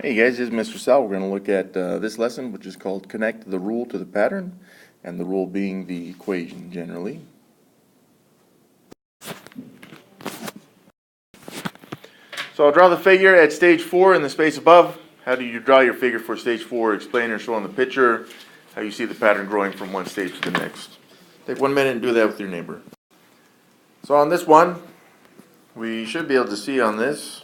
Hey guys, this is Mr. Sal. We're going to look at this lesson, which is called Connect the Rule to the Pattern, and the rule being the equation generally. So I'll draw the figure at stage 4 in the space above. How do you draw your figure for stage 4? Explain or show on the picture how you see the pattern growing from one stage to the next. Take 1 minute and do that with your neighbor. So on this one, we should be able to see on this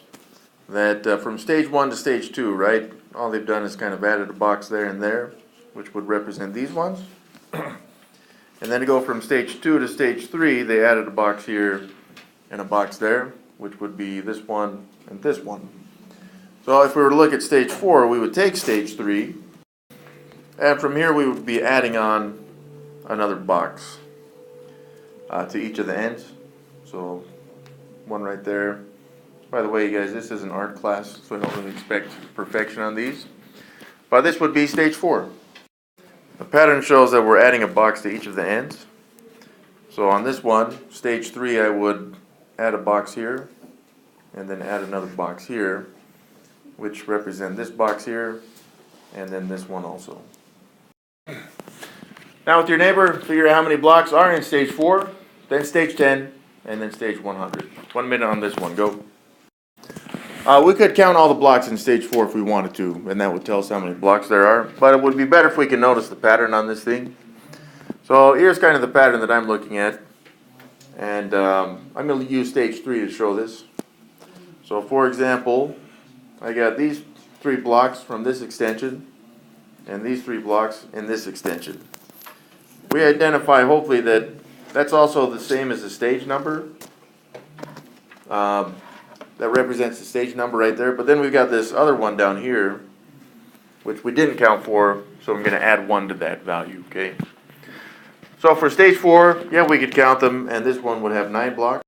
that from stage 1 to stage 2, right, all they've done is kind of added a box there and there, which would represent these ones. And then to go from stage 2 to stage 3, they added a box here and a box there, which would be this one and this one. So if we were to look at stage 4, we would take stage 3, and from here we would be adding on another box to each of the ends. So one right there. By the way, you guys, this is an art class, so I don't really expect perfection on these. But this would be stage 4. The pattern shows that we're adding a box to each of the ends. So on this one, stage 3, I would add a box here, and then add another box here, which represent this box here, and then this one also. Now with your neighbor, figure out how many blocks are in stage 4, then stage 10, and then stage 100. 1 minute on this one, go. We could count all the blocks in stage 4 if we wanted to, and that would tell us how many blocks there are. But it would be better if we can notice the pattern on this thing. So here's kind of the pattern that I'm looking at. And I'm going to use stage 3 to show this. So for example, I got these 3 blocks from this extension, and these 3 blocks in this extension. We identify hopefully that that's also the same as the stage number. That represents the stage number right there. But then we've got this other one down here, which we didn't count for, so I'm going to add 1 to that value, okay? So for stage 4, yeah, we could count them, and this one would have 9 blocks.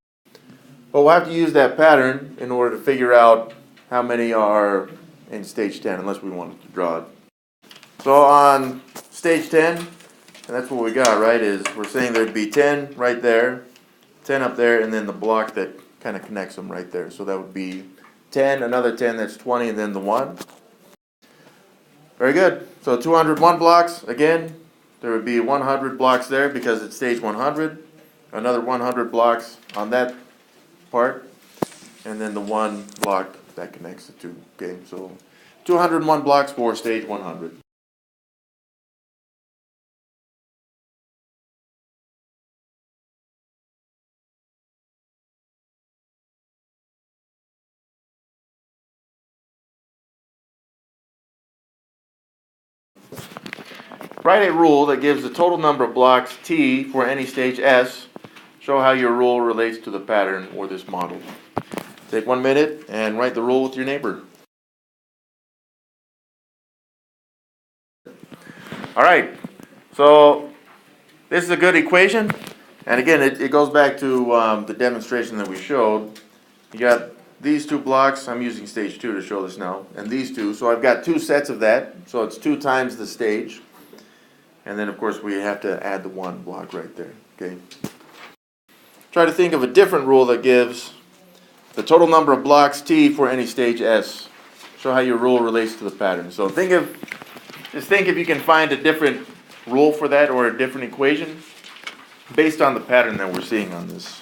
But we'll have to use that pattern in order to figure out how many are in stage 10, unless we wanted to draw it. So on stage 10, and that's what we got, right, is we're saying there'd be 10 right there, 10 up there, and then the block that kind of connects them right there. So that would be 10, another 10, that's 20, and then the 1. Very good. So 201 blocks. Again, there would be 100 blocks there because it's stage 100. Another 100 blocks on that part. And then the 1 block that connects the 2. Okay, so 201 blocks for stage 100. Write a rule that gives the total number of blocks T for any stage S. Show how your rule relates to the pattern or this model. Take 1 minute and write the rule with your neighbor. Alright, so this is a good equation. And again, it goes back to the demonstration that we showed. You got these 2 blocks. I'm using stage 2 to show this now. And these 2. So I've got 2 sets of that. So it's 2 times the stage. And then, of course, we have to add the 1 block right there, okay? Try to think of a different rule that gives the total number of blocks T for any stage S. Show how your rule relates to the pattern. So just think if you can find a different rule for that or a different equation based on the pattern that we're seeing on this.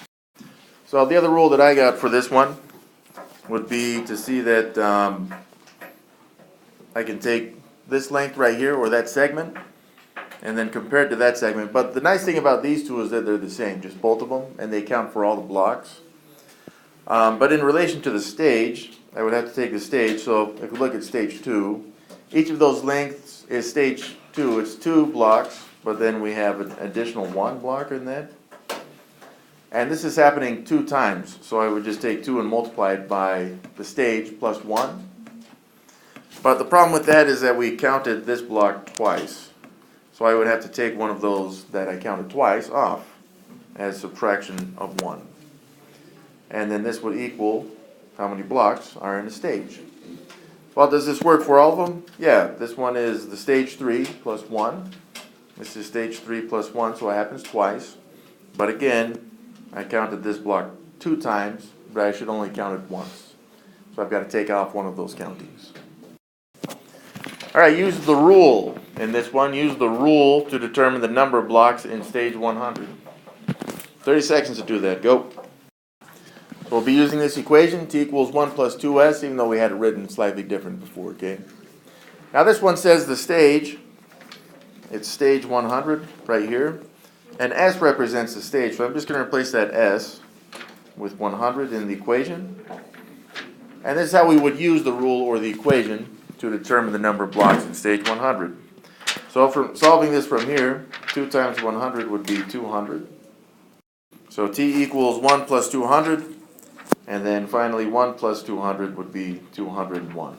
So the other rule that I got for this one would be to see that I can take this length right here, or that segment, and then compare it to that segment. But the nice thing about these 2 is that they're the same, just both of them, and they count for all the blocks. But in relation to the stage, I would have to take the stage. So if we look at stage 2, each of those lengths is stage 2. It's 2 blocks, but then we have an additional 1 block in that. And this is happening 2 times. So I would just take 2 and multiply it by the stage plus 1. But the problem with that is that we counted this block twice. So I would have to take one of those that I counted twice off as subtraction of 1. And then this would equal how many blocks are in a stage. Well, does this work for all of them? Yeah, this one is the stage 3 plus 1. This is stage 3 plus 1, so it happens twice. But again, I counted this block 2 times, but I should only count it once. So I've got to take off one of those countings. All right, use the rule. In this one, use the rule to determine the number of blocks in stage 100. 30 seconds to do that. Go. We'll be using this equation, t equals 1 plus 2s, even though we had it written slightly different before, okay? Now this one says the stage. It's stage 100 right here. And s represents the stage, so I'm just going to replace that s with 100 in the equation. And this is how we would use the rule or the equation to determine the number of blocks in stage 100. So for solving this from here, 2 times 100 would be 200. So t equals 1 plus 200. And then finally 1 plus 200 would be 201.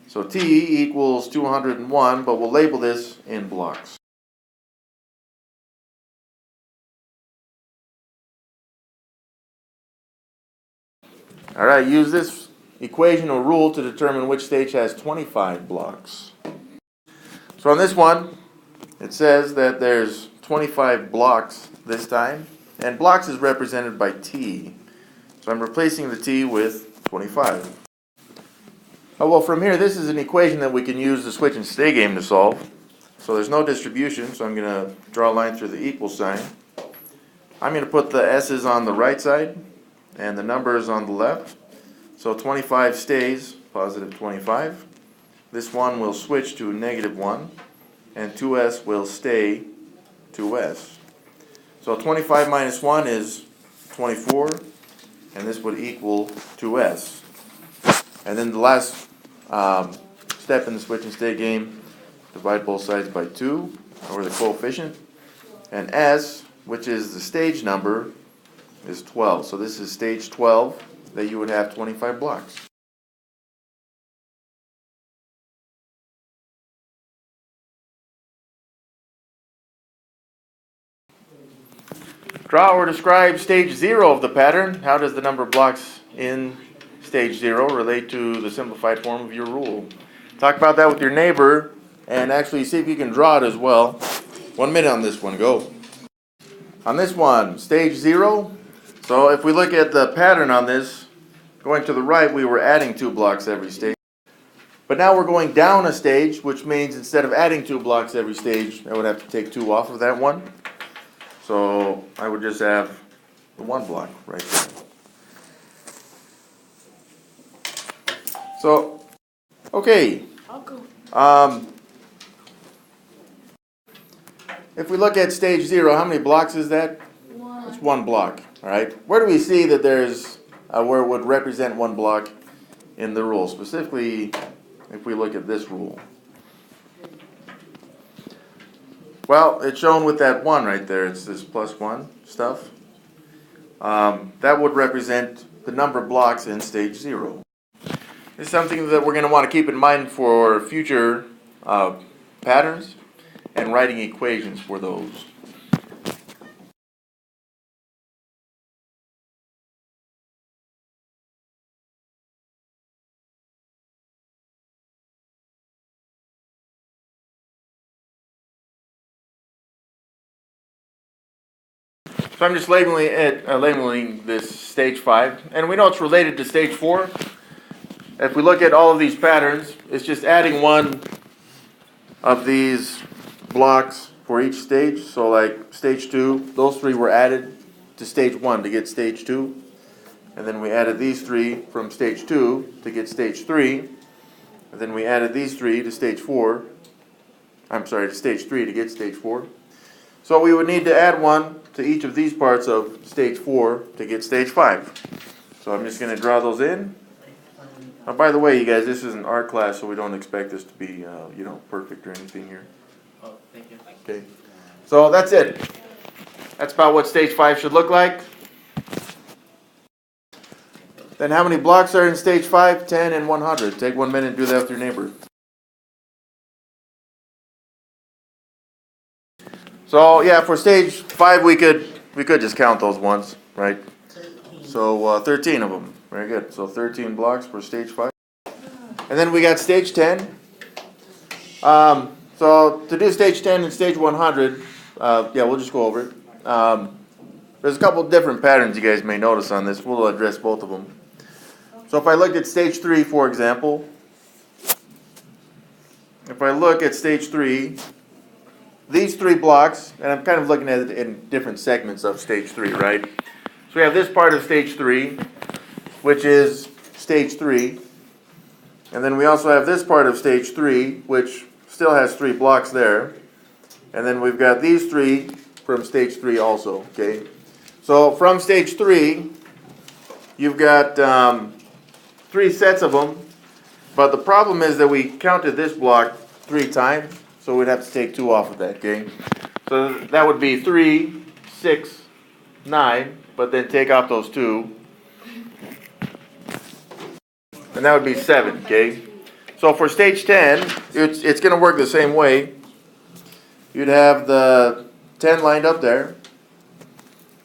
So t equals 201, but we'll label this in blocks. All right, use this equation or rule to determine which stage has 25 blocks. So on this one, it says that there's 25 blocks this time, and blocks is represented by t. So I'm replacing the t with 25. Oh, well, from here, this is an equation that we can use the switch and stay game to solve. So there's no distribution, so I'm going to draw a line through the equal sign. I'm going to put the s's on the right side and the numbers on the left. So 25 stays positive 25. This one will switch to negative 1, and 2s will stay 2s. So 25 minus 1 is 24, and this would equal 2s. And then the last step in the switch and stay game, divide both sides by 2 over the coefficient. And s, which is the stage number, is 12. So this is stage 12 that you would have 25 blocks. Draw or describe stage 0 of the pattern. How does the number of blocks in stage 0 relate to the simplified form of your rule? Talk about that with your neighbor and actually see if you can draw it as well. 1 minute on this one, go. On this one, stage 0. So if we look at the pattern on this, going to the right, we were adding 2 blocks every stage. But now we're going down a stage, which means instead of adding 2 blocks every stage, I would have to take 2 off of that one. So I would just have the 1 block right there. So, okay. If we look at stage 0, how many blocks is that? 1. It's 1 block. All right. Where do we see that there's where it would represent 1 block in the rule? Specifically, if we look at this rule. Well, it's shown with that 1 right there. It's this plus 1 stuff. That would represent the number of blocks in stage 0. This is something that we're going to want to keep in mind for future patterns and writing equations for those. So I'm just labeling this stage 5, and we know it's related to stage 4. If we look at all of these patterns, it's just adding 1 of these blocks for each stage. So like stage 2, those 3 were added to stage 1 to get stage 2. And then we added these 3 from stage 2 to get stage 3. And then we added these 3 to stage 4. To stage 3 to get stage 4. So we would need to add 1 to each of these parts of stage 4 to get stage 5. So I'm just going to draw those in. By the way, you guys, this is an art class, so we don't expect this to be, perfect or anything here. Oh, thank you. Okay. So that's it. That's about what stage 5 should look like. Then how many blocks are in stage 5? 10 and 100. Take 1 minute and do that with your neighbor. So yeah, for stage 5 we could just count those ones, right? 13. So 13 of them. Very good. So 13 blocks for stage 5. And then we got stage 10. So to do stage 10 and stage 100, we'll just go over it. There's a couple different patterns you guys may notice on this. We'll address both of them. So if I looked at stage 3, for example, if I look at stage 3, these 3 blocks, and I'm kind of looking at it in different segments of stage 3, right? So we have this part of stage 3, which is stage 3. And then we also have this part of stage 3, which still has 3 blocks there. And then we've got these 3 from stage 3 also, okay? So from stage 3, you've got 3 sets of them. But the problem is that we counted this block 3 times, so we'd have to take 2 off of that, okay? So that would be 3, 6, 9, but then take off those 2. And that would be 7, okay? So for stage 10, it's going to work the same way. You'd have the 10 lined up there.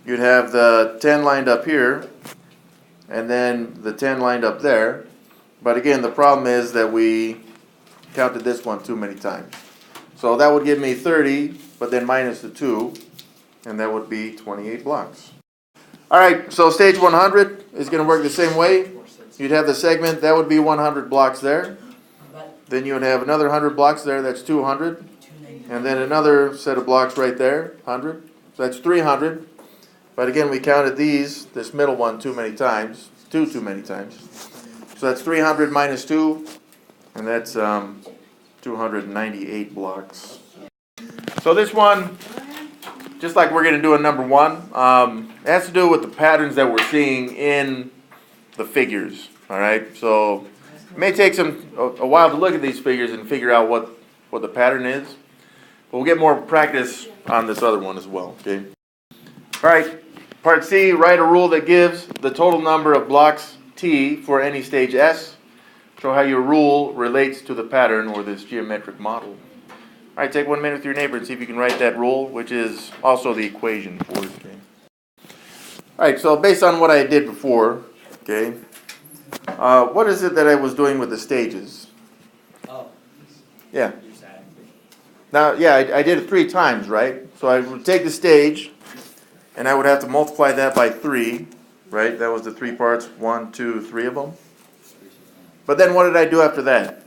You'd have the 10 lined up here. And then the 10 lined up there. But again, the problem is that we counted this one too many times. So that would give me 30, but then minus the 2. And that would be 28 blocks. Alright, so stage 100 is going to work the same way. You'd have the segment, that would be 100 blocks there. Then you would have another 100 blocks there, that's 200. And then another set of blocks right there, 100. So that's 300. But again, we counted this middle one too many times. Too many times. So that's 300 minus 2. And that's 298 blocks. So this one, just like we're going to do in number 1, it has to do with the patterns that we're seeing in the figures. Alright, so it may take a while to look at these figures and figure out what the pattern is. But we'll get more practice on this other one as well. Okay. Alright, part C, write a rule that gives the total number of blocks T for any stage S. Show how your rule relates to the pattern or this geometric model. Alright, take 1 minute with your neighbor and see if you can write that rule, which is also the equation for it. Okay. Alright, so based on what I did before, okay, what is it that I was doing with the stages? Oh. Yeah. Now, yeah, I did it 3 times, right? So I would take the stage, and I would have to multiply that by 3, right? That was the 3 parts, 1, 2, 3 of them. But then what did I do after that?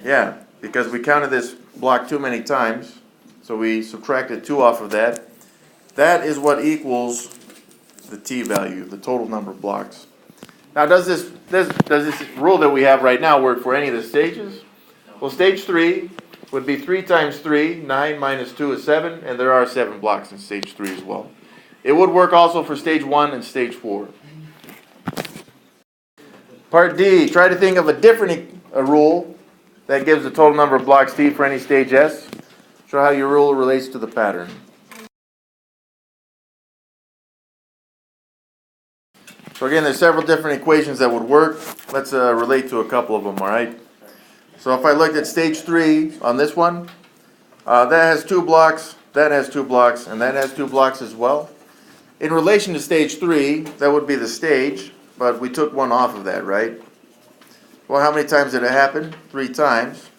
Yeah, because we counted this block too many times, so we subtracted 2 off of that. That is what equals the t value, the total number of blocks. Now, does this rule that we have right now work for any of the stages? Well, stage 3 would be 3 times 3, 9 minus 2 is 7, and there are 7 blocks in stage 3 as well. It would work also for stage 1 and stage 4. Part D, try to think of a different rule that gives the total number of blocks T for any stage S. Show how your rule relates to the pattern. So again, there's several different equations that would work. Let's relate to a couple of them, all right? So if I looked at stage 3 on this one, that has 2 blocks, that has 2 blocks, and that has 2 blocks as well. In relation to stage 3, that would be the stage, but we took 1 off of that, right? Well, how many times did it happen? 3 times.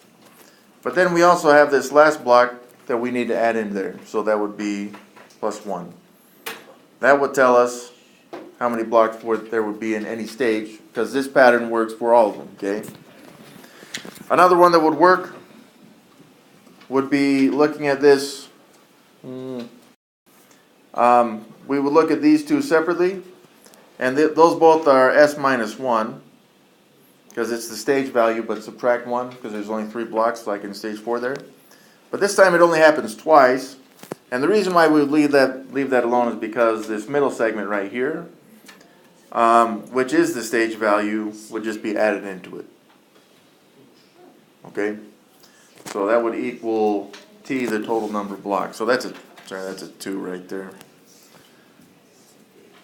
But then we also have this last block that we need to add in there. So that would be plus 1. That would tell us how many blocks there would be in any stage, because this pattern works for all of them, okay? Another one that would work would be looking at this. We would look at these 2 separately, and those both are S minus 1, because it's the stage value, but subtract 1, because there's only 3 blocks, like in stage 4 there. But this time it only happens twice, and the reason why we would leave that alone is because this middle segment right here, which is the stage value, would just be added into it. Okay? So that would equal T, the total number of blocks. So that's a 2 right there.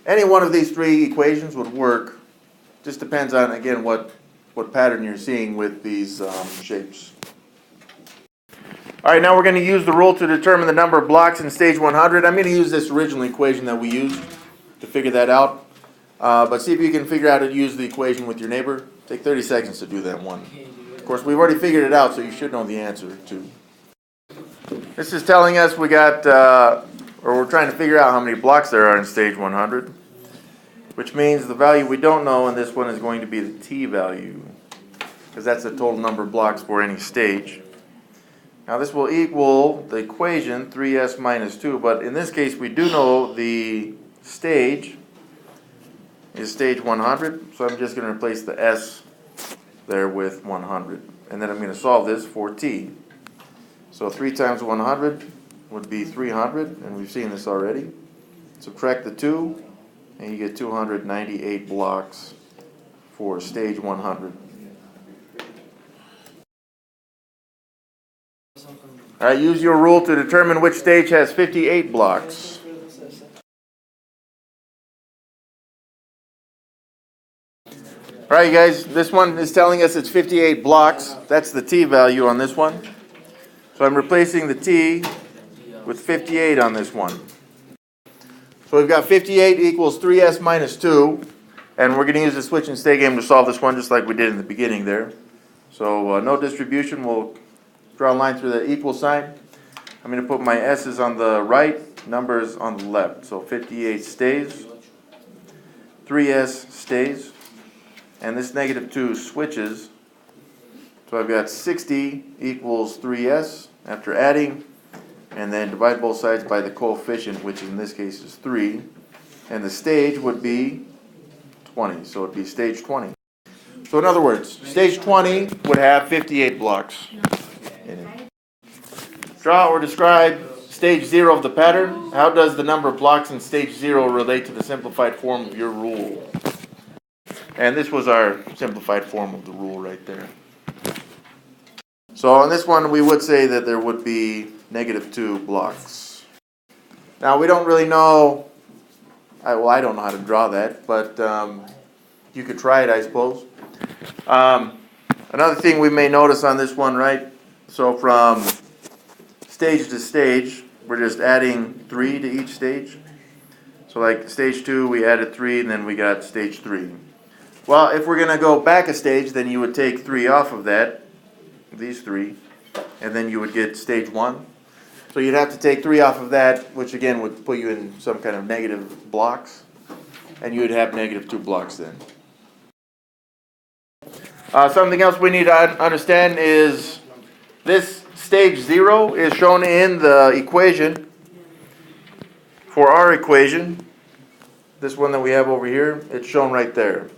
Any one of these 3 equations would work. Just depends on, again, what pattern you're seeing with these shapes. Alright, now we're going to use the rule to determine the number of blocks in stage 100. I'm going to use this original equation that we used to figure that out. But see if you can figure out how to use the equation with your neighbor. Take 30 seconds to do that one. Of course, we've already figured it out, so you should know the answer too. This is telling us we're trying to figure out how many blocks there are in stage 100, which means the value we don't know in this one is going to be the t value. because that's the total number of blocks for any stage. Now this will equal the equation 3s minus 2, but in this case we do know the stage is stage 100, so I'm just going to replace the s there with 100. And then I'm going to solve this for t. So 3 times 100 would be 300, and we've seen this already. Subtract the 2, and you get 298 blocks for stage 100. All right, use your rule to determine which stage has 58 blocks. All right, you guys, this one is telling us it's 58 blocks. That's the t value on this one. So I'm replacing the t with 58 on this one. So we've got 58 equals 3s minus 2, and we're going to use the switch and stay game to solve this one just like we did in the beginning there. So no distribution, we'll draw a line through the equal sign. I'm going to put my s's on the right, numbers on the left. So 58 stays, 3s stays, and this negative 2 switches. So I've got 60 equals 3s after adding, and then divide both sides by the coefficient, which in this case is 3, and the stage would be 20, so it would be stage 20. So in other words, stage 20 would have 58 blocks in it. Draw or describe stage 0 of the pattern. How does the number of blocks in stage 0 relate to the simplified form of your rule? And this was our simplified form of the rule right there. So on this one, we would say that there would be negative 2 blocks. Now we don't really know, well, I don't know how to draw that, but you could try it, I suppose. Another thing we may notice on this one, right? So from stage to stage, we're just adding 3 to each stage. So like stage 2, we added 3, and then we got stage 3. Well, if we're going to go back a stage, then you would take 3 off of that, these 3, and then you would get stage 1. So you'd have to take 3 off of that, which again would put you in some kind of negative blocks, and you would have negative 2 blocks then. Something else we need to understand is this stage 0 is shown in the equation. For our equation, this one that we have over here, it's shown right there.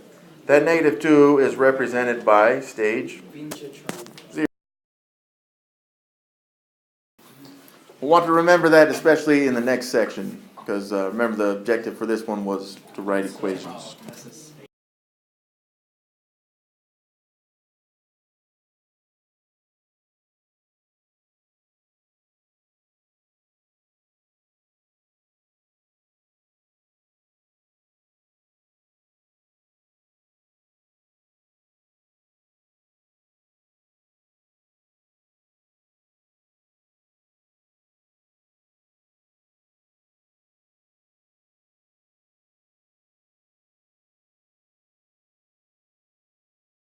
That negative 2 is represented by stage 0. We'll want to remember that, especially in the next section, because remember the objective for this one was to write equations.